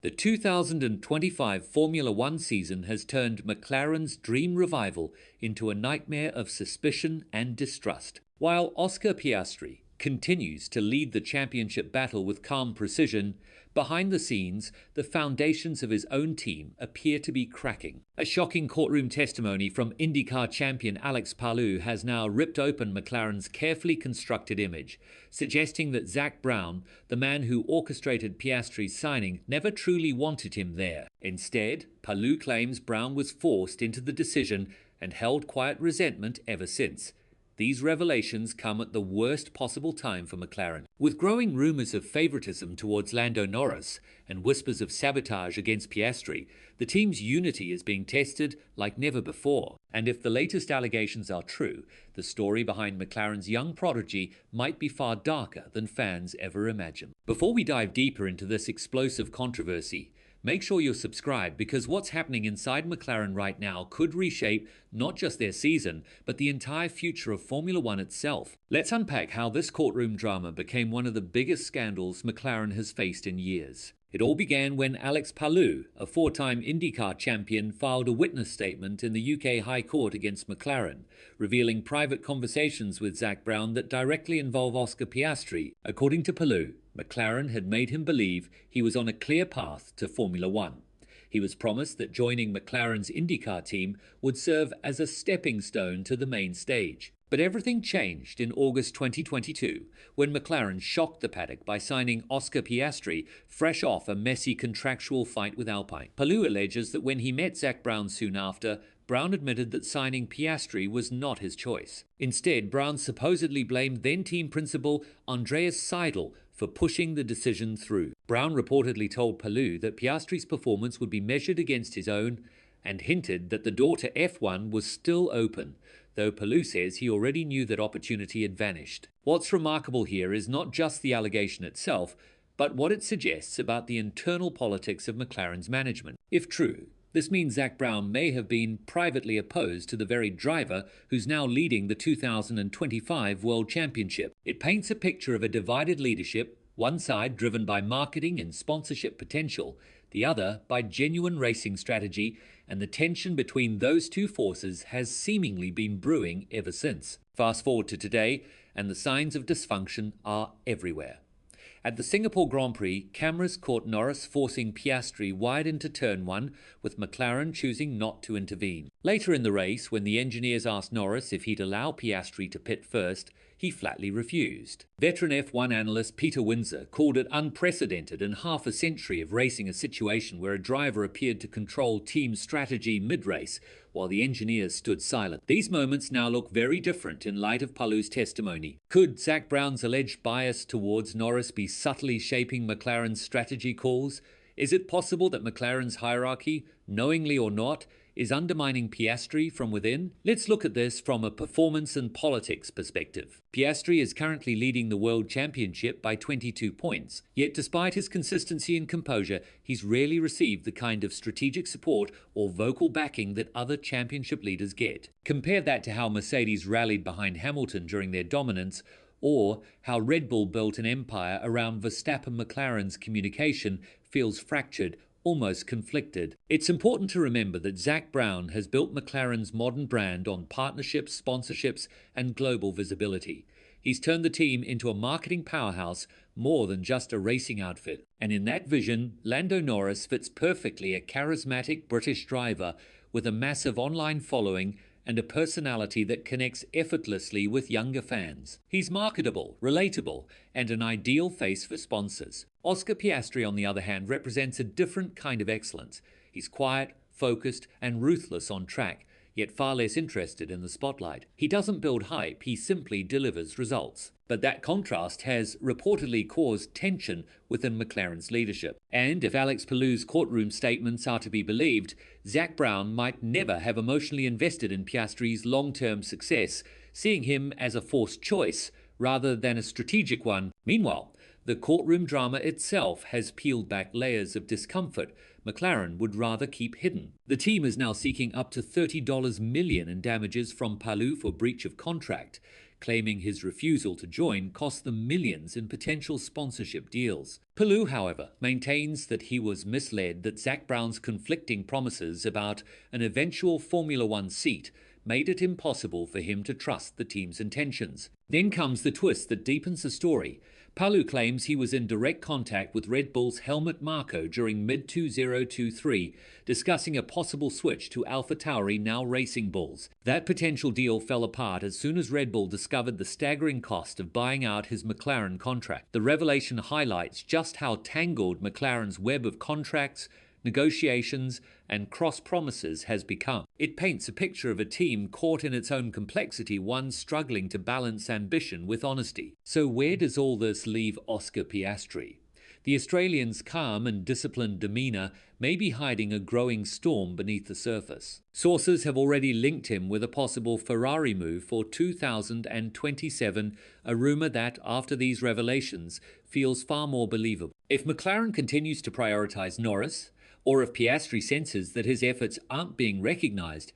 The 2025 Formula One season has turned McLaren's dream revival into a nightmare of suspicion and distrust. While Oscar Piastri continues to lead the championship battle with calm precision, behind the scenes, the foundations of his own team appear to be cracking. A shocking courtroom testimony from IndyCar champion Alex Palou has now ripped open McLaren's carefully constructed image, suggesting that Zak Brown, the man who orchestrated Piastri's signing, never truly wanted him there. Instead, Palou claims Brown was forced into the decision and held quiet resentment ever since. These revelations come at the worst possible time for McLaren. With growing rumours of favoritism towards Lando Norris and whispers of sabotage against Piastri, the team's unity is being tested like never before. And if the latest allegations are true, the story behind McLaren's young prodigy might be far darker than fans ever imagined. Before we dive deeper into this explosive controversy, make sure you're subscribed, because what's happening inside McLaren right now could reshape not just their season, but the entire future of Formula One itself. Let's unpack how this courtroom drama became one of the biggest scandals McLaren has faced in years. It all began when Alex Palou, a four-time IndyCar champion, filed a witness statement in the UK High Court against McLaren, revealing private conversations with Zak Brown that directly involve Oscar Piastri. According to Palou, McLaren had made him believe he was on a clear path to Formula One. He was promised that joining McLaren's IndyCar team would serve as a stepping stone to the main stage. But everything changed in August 2022, when McLaren shocked the paddock by signing Oscar Piastri fresh off a messy contractual fight with Alpine. Palou alleges that when he met Zak Brown soon after, Brown admitted that signing Piastri was not his choice. Instead, Brown supposedly blamed then-team principal Andreas Seidel for pushing the decision through. Brown reportedly told Palou that Piastri's performance would be measured against his own, and hinted that the door to F1 was still open, though Palou says he already knew that opportunity had vanished. What's remarkable here is not just the allegation itself, but what it suggests about the internal politics of McLaren's management. If true, this means Zak Brown may have been privately opposed to the very driver who's now leading the 2025 World Championship. It paints a picture of a divided leadership, one side driven by marketing and sponsorship potential, the other by genuine racing strategy, and the tension between those two forces has seemingly been brewing ever since. Fast forward to today, and the signs of dysfunction are everywhere. At the Singapore Grand Prix, cameras caught Norris forcing Piastri wide into turn 1, with McLaren choosing not to intervene. Later in the race, when the engineers asked Norris if he'd allow Piastri to pit first, he flatly refused. Veteran F1 analyst Peter Windsor called it unprecedented in half a century of racing a situation where a driver appeared to control team strategy mid-race, while the engineers stood silent. These moments now look very different in light of Palou's testimony. Could Zak Brown's alleged bias towards Norris be subtly shaping McLaren's strategy calls? Is it possible that McLaren's hierarchy, knowingly or not, is undermining Piastri from within? Let's look at this from a performance and politics perspective. Piastri is currently leading the World Championship by 22 points, yet despite his consistency and composure, he's rarely received the kind of strategic support or vocal backing that other championship leaders get. Compare that to how Mercedes rallied behind Hamilton during their dominance, or how Red Bull built an empire around Verstappen-McLaren's communication feels fractured, almost conflicted. It's important to remember that Zak Brown has built McLaren's modern brand on partnerships, sponsorships, and global visibility. He's turned the team into a marketing powerhouse more than just a racing outfit. And in that vision, Lando Norris fits perfectly, a charismatic British driver with a massive online following and a personality that connects effortlessly with younger fans. He's marketable, relatable, and an ideal face for sponsors. Oscar Piastri, on the other hand, represents a different kind of excellence. He's quiet, focused, and ruthless on track, yet far less interested in the spotlight. He doesn't build hype, he simply delivers results. But that contrast has reportedly caused tension within McLaren's leadership. And if Alex Palou's courtroom statements are to be believed, Zak Brown might never have emotionally invested in Piastri's long-term success, seeing him as a forced choice rather than a strategic one. Meanwhile, the courtroom drama itself has peeled back layers of discomfort McLaren would rather keep hidden. The team is now seeking up to $30 million in damages from Palou for breach of contract, claiming his refusal to join cost them millions in potential sponsorship deals. Palou, however, maintains that he was misled, that Zak Brown's conflicting promises about an eventual Formula One seat made it impossible for him to trust the team's intentions. Then comes the twist that deepens the story. Palou claims he was in direct contact with Red Bull's Helmut Marko during mid-2023, discussing a possible switch to AlphaTauri, now Racing Bulls. That potential deal fell apart as soon as Red Bull discovered the staggering cost of buying out his McLaren contract. The revelation highlights just how tangled McLaren's web of contracts, negotiations, and cross-promises has become. It paints a picture of a team caught in its own complexity, one struggling to balance ambition with honesty. So where does all this leave Oscar Piastri? The Australian's calm and disciplined demeanour may be hiding a growing storm beneath the surface. Sources have already linked him with a possible Ferrari move for 2027, a rumour that, after these revelations, feels far more believable. If McLaren continues to prioritise Norris, or if Piastri senses that his efforts aren't being recognised,